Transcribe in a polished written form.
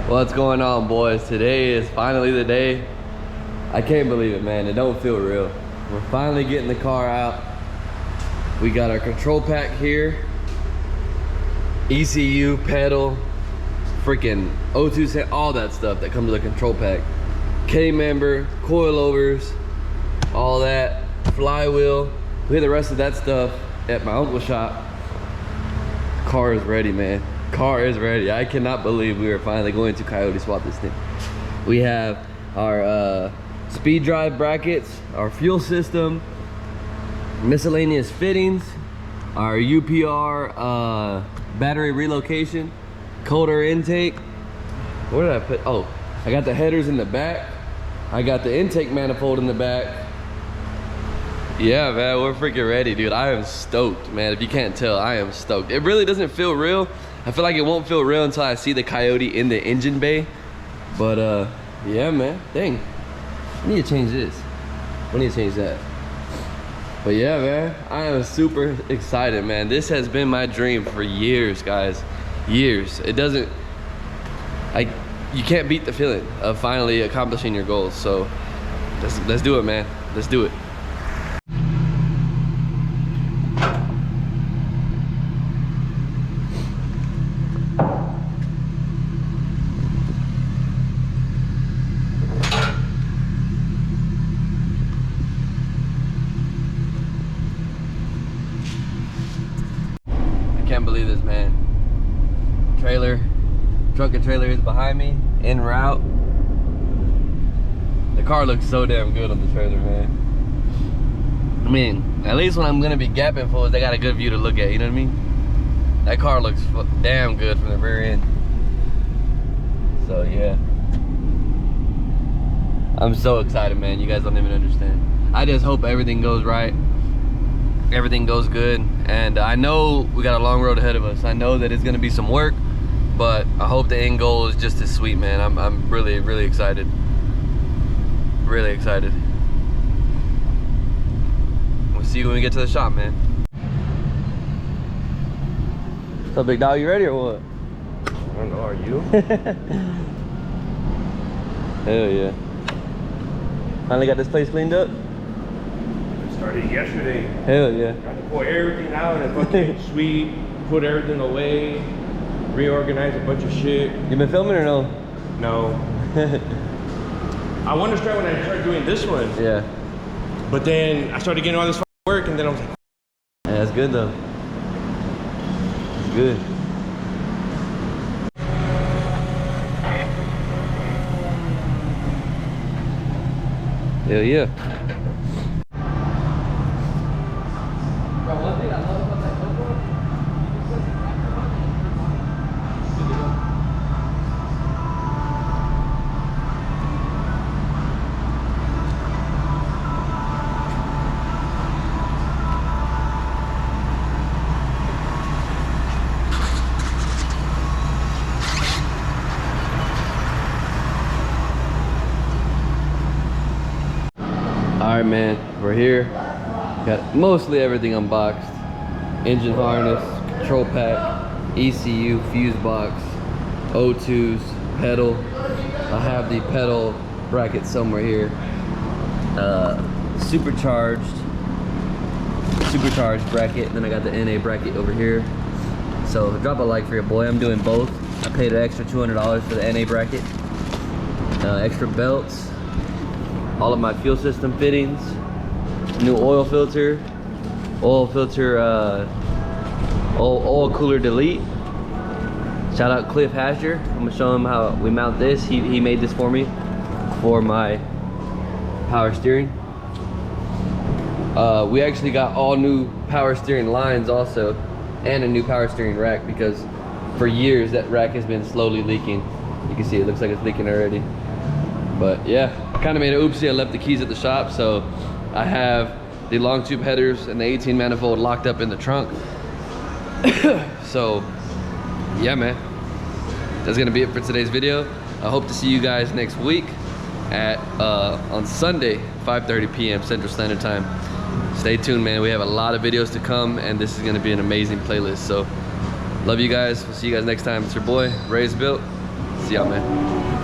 What's going on, boys? Today is finally the day. I can't believe it, man. It don't feel real. We're finally getting the car out. We got our control pack here, ECU, pedal, freaking O2 set, all that stuff that comes with the control pack. K-member, coilovers, all that, flywheel. We had the rest of that stuff at my uncle's shop. Car is ready, man. Car is ready. I cannot believe we are finally going to Coyote swap this thing. We have our speed drive brackets, our fuel system, miscellaneous fittings, our UPR battery relocation, cold air intake. Where did I put? Oh, I got the headers in the back. I got the intake manifold in the back. Yeah, man, we're freaking ready, dude. I am stoked, man. If you can't tell, I am stoked. It really doesn't feel real. I feel like it won't feel real until I see the Coyote in the engine bay. But yeah, man. Dang, I need to change this. I need to change that. But yeah, man, I am super excited, man. This has been my dream for years, guys. Years. It doesn't, you can't beat the feeling of finally accomplishing your goals. So let's do it, man. Let's do it. Can't believe this, man. Truck and trailer is behind me, en route. The car looks so damn good on the trailer, man. I mean, at least when I'm gonna be gapping fools, they got a good view to look at, you know what I mean? That car looks damn good from the rear end. So yeah, I'm so excited, man. You guys don't even understand. I just hope everything goes right, everything goes good, and I know we got a long road ahead of us. I know that it's gonna be some work, but I hope the end goal is just as sweet, man. I'm really, really excited. Really excited. We'll see you when we get to the shop, man. So big dog, you ready or what? I don't know, are you? Hell yeah. Finally got this place cleaned up? Started yesterday. Hell yeah. Got to pull everything out and fucking sweep, put everything away, reorganize a bunch of shit. You been filming or no? No. I wanted to start when I started doing this one. Yeah. But then I started getting all this work and then I was like, yeah, that's good though. It's good. Hell yeah. All right, man, we're here. Got mostly everything unboxed. Engine harness, control pack, ECU, fuse box, O2s, pedal. I have the pedal bracket somewhere here. Supercharged bracket. Then I got the NA bracket over here. So drop a like for your boy. I'm doing both. I paid an extra $200 for the NA bracket. Extra belts. All of my fuel system fittings, new oil filter, oil cooler delete. Shout out Cliff Hasher. I'm gonna show him how we mount this. He made this for me for my power steering. We actually got all new power steering lines also, and a new power steering rack, because for years that rack has been slowly leaking. You can see it looks like it's leaking already. But yeah, I kind of made an oopsie. I left the keys at the shop, so I have the long tube headers and the 18 manifold locked up in the trunk. So yeah, man, that's gonna be it for today's video. I hope to see you guys next week at on Sunday, 5:30 p.m. Central Standard Time. Stay tuned, man. We have a lot of videos to come, and this is gonna be an amazing playlist. So love you guys. We'll see you guys next time. It's your boy, ReyesBuilt. See y'all, man.